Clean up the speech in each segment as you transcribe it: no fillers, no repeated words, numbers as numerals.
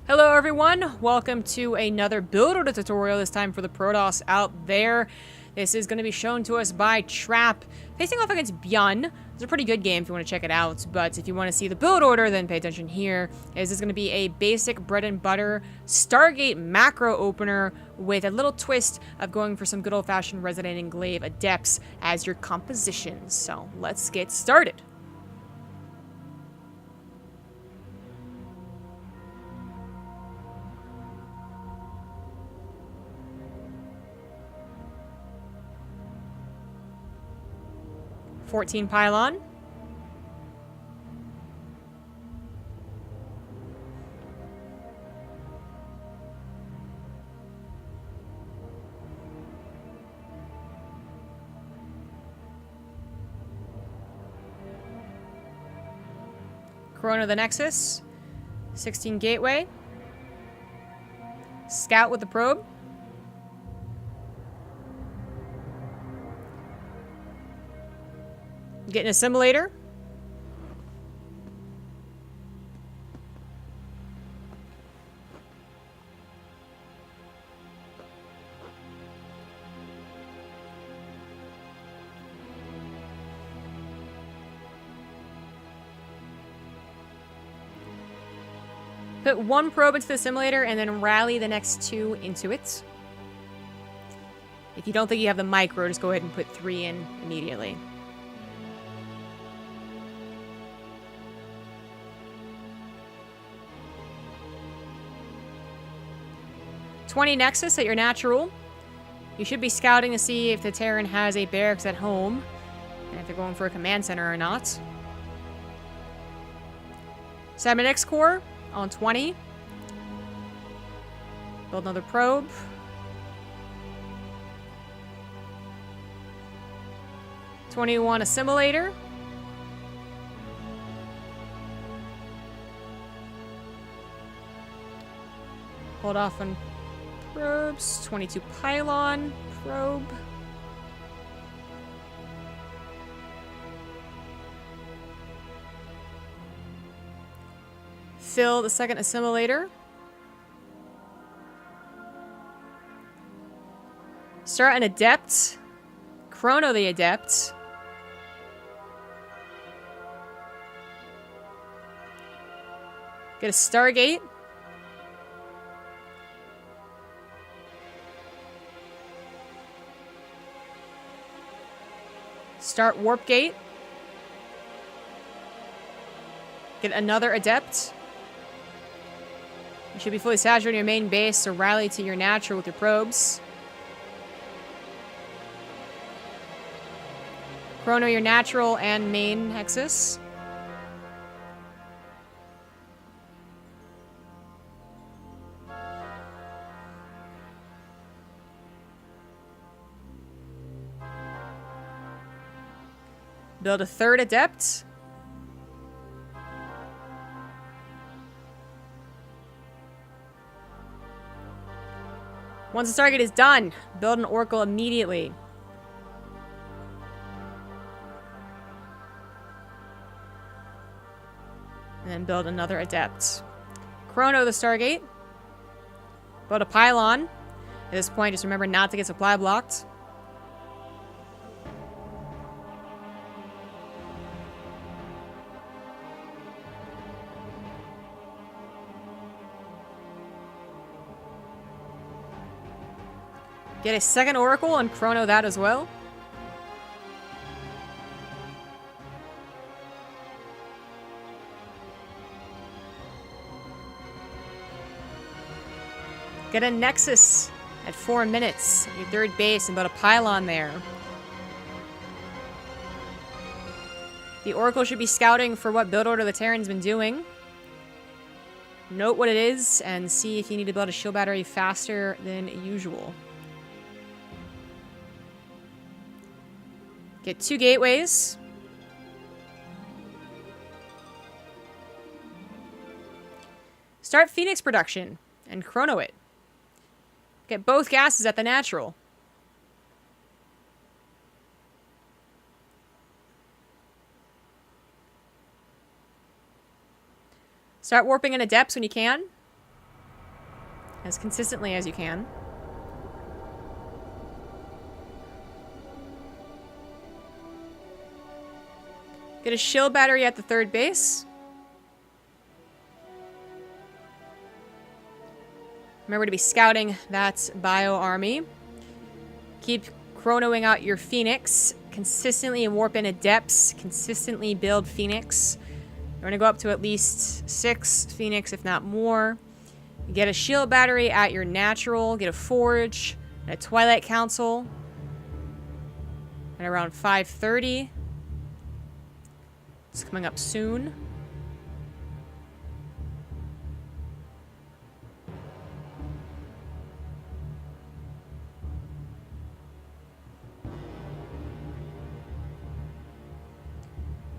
Hello everyone, welcome to another build order tutorial, this time for the Protoss out there. This is going to be shown to us by Trap, facing off against Bjorn. It's a pretty good game if you want to check it out, but if you want to see the build order, then pay attention here. This is going to be a basic bread and butter Stargate macro opener with a little twist of going for some good old-fashioned Resonating Glaive Adepts as your compositions. So let's get started. $14 pylon. Chrono the Nexus. 16 gateway. Scout with the probe. Get an assimilator. Put one probe into the assimilator and then rally the next two into it. If you don't think you have the micro, just go ahead and put 3 in immediately. $20 nexus at your natural. You should be scouting to see if the Terran has a barracks at home, and if they're going for a command center or not. 7X core on 20. Build another probe. $21 assimilator. Hold off on probes. 22 pylon probe. Fill the second assimilator. Start an adept. Chrono the adept. Get a Stargate. Start warp gate. Get another adept. You should be fully saturated in your main base, so rally to your natural with your probes. Chrono your natural and main nexus. Build a third adept. Once the target is done, build an oracle immediately. And then build another adept. Chrono the Stargate. Build a pylon. At this point, just remember not to get supply blocked. Get a second oracle and chrono that as well. Get a nexus at 4 minutes at your third base and build a pylon there. The oracle should be scouting for what build order the Terran's been doing. Note what it is and see if you need to build a shield battery faster than usual. Get 2 gateways. Start Phoenix production and chrono it. Get both gases at the natural. Start warping into depths when you can. as consistently as you can. Get a shield battery at the third base. Remember to be scouting that bio army. Keep chronoing out your Phoenix. Consistently warp in at depths. Consistently build Phoenix. We're going to go up to at least 6 Phoenix, if not more. Get a shield battery at your natural. Get a forge. And a Twilight Council. At around 5:30. It's coming up soon.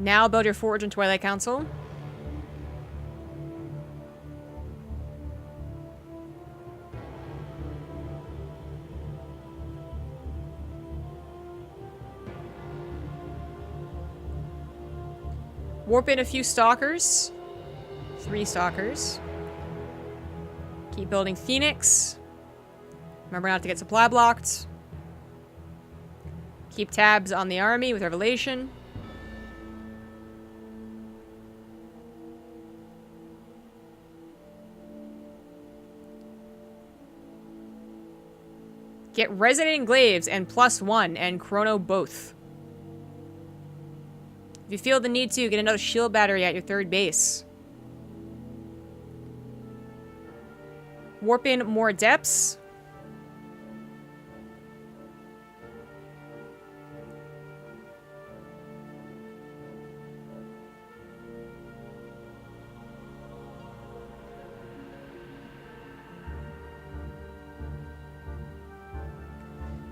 Now build your forge and Twilight Council. Warp in a few stalkers. 3 stalkers. Keep building Phoenix. Remember not to get supply blocked. Keep tabs on the army with Revelation. Get Resonating Glaives and +1 and Chrono both. If you feel the need to, get another shield battery at your third base. Warp in more depths.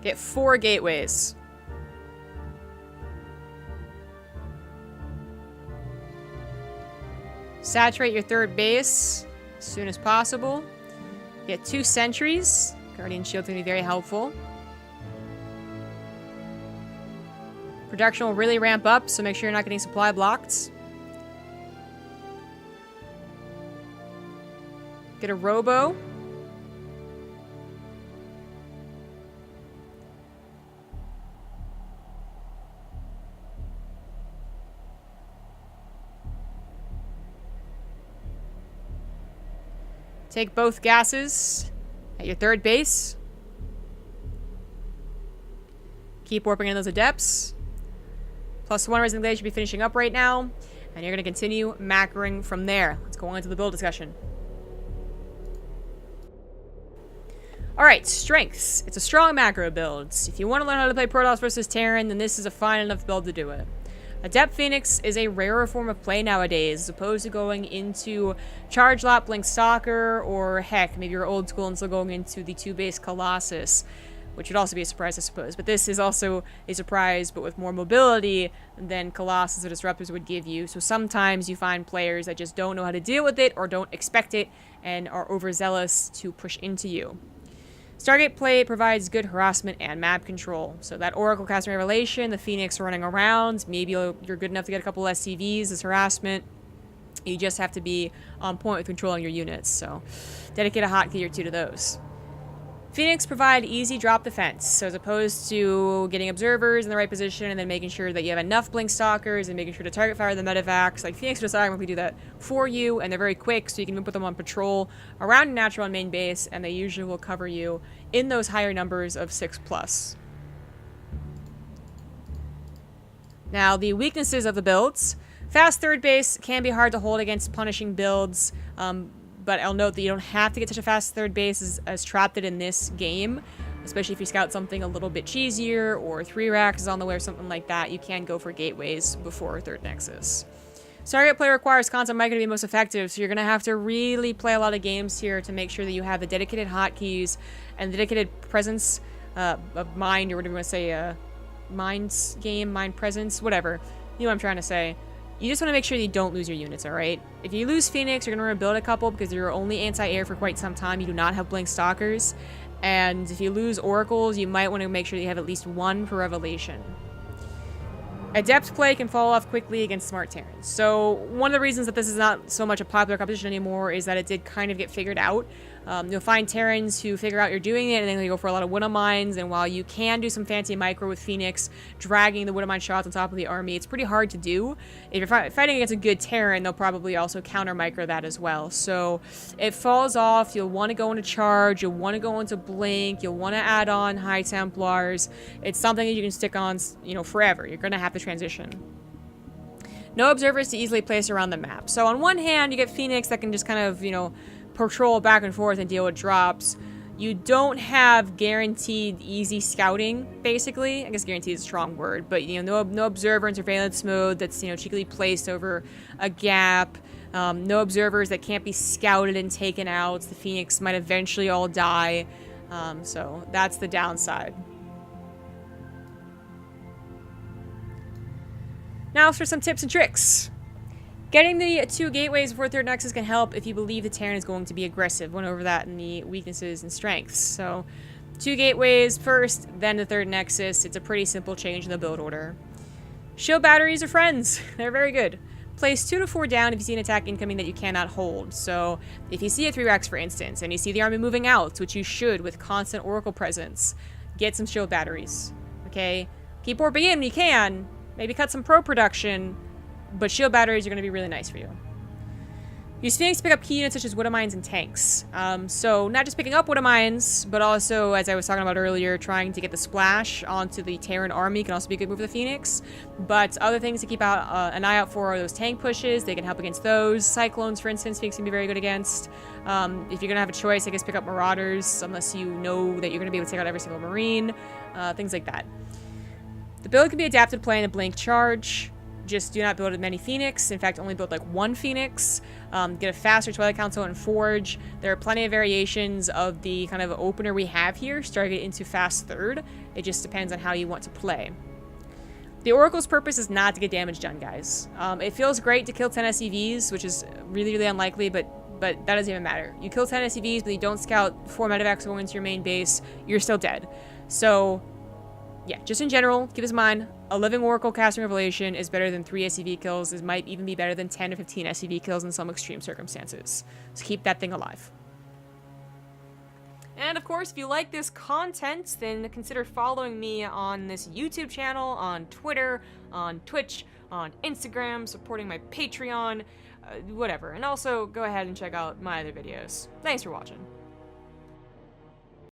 Get 4 gateways. Saturate your third base as soon as possible. Get 2 sentries. Guardian Shield's gonna be very helpful. Production will really ramp up, so make sure you're not getting supply blocked. Get a robo. Take both gases at your third base. Keep warping in those adepts. +1 Resident Glaive should be finishing up right now. And you're going to continue macroing from there. Let's go on to the build discussion. Alright, strengths. It's a strong macro build. If you want to learn how to play Protoss versus Terran, then this is a fine enough build to do it. Adept Phoenix is a rarer form of play nowadays, as opposed to going into Charge Lot, Blink Stalker, or heck, maybe you're old school and still going into the 2-base Colossus, which would also be a surprise, I suppose. But this is also a surprise, but with more mobility than Colossus or Disruptors would give you. So sometimes you find players that just don't know how to deal with it or don't expect it and are overzealous to push into you. Stargate play provides good harassment and map control. So that Oracle casting Revelation, the Phoenix running around, maybe you're good enough to get a couple SCVs as harassment. You just have to be on point with controlling your units. So dedicate a hotkey or 2 to those. Phoenix provide easy drop defense. So as opposed to getting observers in the right position and then making sure that you have enough blink stalkers and making sure to target fire the medevacs, like Phoenix will automatically do that for you, and they're very quick, so you can even put them on patrol around your natural and main base, and they usually will cover you in those higher numbers of 6+. Now, the weaknesses of the builds. Fast third base can be hard to hold against punishing builds, but I'll note that you don't have to get such a fast third base as trapped it in this game, especially if you scout something a little bit cheesier or 3 racks is on the way or something like that. You can go for gateways before third nexus. Stargate play requires constant micro to be most effective, so you're going to have to really play a lot of games here to make sure that you have the dedicated hotkeys and the dedicated presence of mind, or whatever you want to say, mind game, mind presence, whatever. You know what I'm trying to say. You just want to make sure that you don't lose your units, alright? If you lose Phoenix, you're going to rebuild a couple because you're only anti-air for quite some time. You do not have Blink Stalkers. And if you lose Oracles, you might want to make sure that you have at least 1 per Revelation. Adept play can fall off quickly against Smart Terrans. So one of the reasons that this is not so much a popular competition anymore is that it did kind of get figured out. You'll find Terrans who figure out you're doing it, and then they go for a lot of widow mines. And while you can do some fancy micro with Phoenix, dragging the widow mine shots on top of the army, it's pretty hard to do. If you're fighting against a good Terran, they'll probably also counter micro that as well. So it falls off. You'll want to go into charge. You'll want to go into blink. You'll want to add on high Templars. It's something that you can stick on, you know, forever. You're going to have to transition. No observers to easily place around the map. So on one hand, you get Phoenix that can just kind of, you know, patrol back and forth and deal with drops. You don't have guaranteed easy scouting, basically. I guess guaranteed is a strong word, but, you know, no observer in surveillance mode that's, you know, cheekily placed over a gap. No observers that can't be scouted and taken out. The Phoenix might eventually all die. So that's the downside. Now for some tips and tricks. Getting the 2 gateways before 3rd Nexus can help if you believe the Terran is going to be aggressive. Went over that in the weaknesses and strengths. So 2 gateways first, then the 3rd Nexus. It's a pretty simple change in the build order. Shield batteries are friends. They're very good. Place 2 to 4 down if you see an attack incoming that you cannot hold. So if you see a 3-Rex, for instance, and you see the army moving out, which you should with constant Oracle presence, get some shield batteries. Okay? Keep orping in when you can. Maybe cut some pro production. But shield batteries are going to be really nice for you. Use Phoenix to pick up key units such as widow mines and tanks. So not just picking up widow mines, but also, as I was talking about earlier, trying to get the splash onto the Terran army can also be a good move for the Phoenix. But other things to keep out an eye out for are those tank pushes. They can help against those. Cyclones, for instance, Phoenix can be very good against. If you're going to have a choice, I guess pick up Marauders, unless you know that you're going to be able to take out every single Marine. Things like that. The build can be adapted to play in a blink charge. Just do not build as many Phoenix. In fact, only build like 1 Phoenix. Get a faster Twilight Council and Forge. There are plenty of variations of the kind of opener we have here, Stargate into fast 3rd. It just depends on how you want to play. The Oracle's purpose is not to get damage done, guys. It feels great to kill 10 SCVs, which is really, really unlikely, but that doesn't even matter. You kill 10 SCVs, but you don't scout 4 medevacs going into your main base, you're still dead. So yeah, just in general, keep this in mind. A living Oracle casting Revelation is better than 3 SCV kills. It might even be better than 10 or 15 SCV kills in some extreme circumstances. So keep that thing alive. And of course, if you like this content, then consider following me on this YouTube channel, on Twitter, on Twitch, on Instagram, supporting my Patreon, whatever. And also, go ahead and check out my other videos. Thanks for watching.